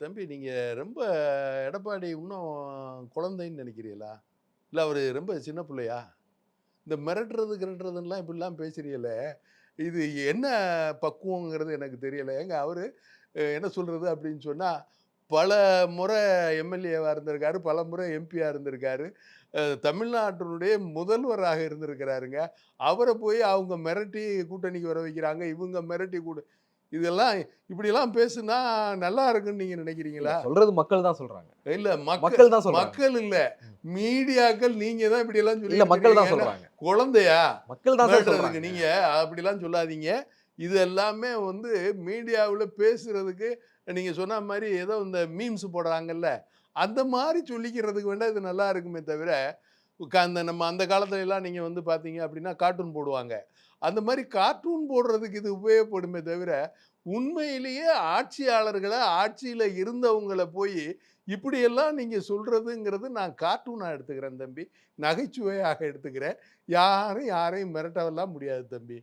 தம்பி நீங்க ரொம்ப எடப்பாடி இன்னும் குழந்தைன்னு நினைக்கிறீங்களா? இல்ல அவரு ரொம்ப சின்ன பிள்ளையா? இந்த மிரட்டுறது, கிரட்டுறதுன்லாம் இப்படிலாம் பேசுறீங்களே, இது என்ன பக்குவங்கிறது எனக்கு தெரியல. ஏங்க அவரு என்ன சொல்றது அப்படின்னு சொன்னா, பல முறை எம்எல்ஏவா இருந்திருக்காரு, பல முறை எம்பியா இருந்திருக்காரு. தமிழ்நாட்டினுடைய முதல்வராக இருந்திருக்கிறாருங்க. அவர போய் அவங்க மிரட்டி கூட்டணிக்கு வர வைக்கிறாங்க. இவங்க மிரட்டி இதெல்லாம் இப்படிலாம் பேசுனா நல்லா இருக்குன்னு நீங்க இல்ல நினைக்கிறீங்களா? சொல்றது மக்கள் தான் சொல்றாங்க. இல்ல மக்கள் தான் சொல்றாங்க. மக்கள் இல்ல. ம். மீடியாக்கள் நீங்க தான் இப்படியெல்லாம் இல்ல சொல்லிக்கிட்டு மக்கள் இருக்கிறீங்க. தான் ஏன்னா சொல்றாங்க. குழந்தையா? மக்கள் தான் சார் மிரட்டுறதுக்கு சொல்றாங்க. நீங்க அப்படிலாம் சொல்லாதீங்க. இது எல்லாமே வந்து மீடியாவுல பேசுறதுக்கு நீங்க சொன்ன மாரி ஏதோ இந்த மீம்ஸ் போடுறாங்கல்ல, அந்த மாரி சொல்லிக்கிறதுக்கு வேணா இது நல்லா இருக்குமே தவிர, அந்த நம்ம அந்த காலத்துலலாம் நீங்க வந்து பார்த்தீங்க அப்படின்னா, கார்ட்டூன் போடுவாங்க. அந்த மாரி கார்ட்டூன் போடுறதுக்கு இது உபயோகப்படுமே தவிர, உண்மையிலேயே ஆட்சியாளர்கள, ஆட்சியில இருந்தவங்கள போயி இப்படியெல்லாம் நீங்க சொல்றதுங்கிறது நான் கார்ட்டூனா எடுத்துக்கிறேன் தம்பி. நகைச்சுவையாக எடுத்துக்கிறேன். யாரும் யாரையும் மிரட்டவெல்லாம் முடியாது தம்பி.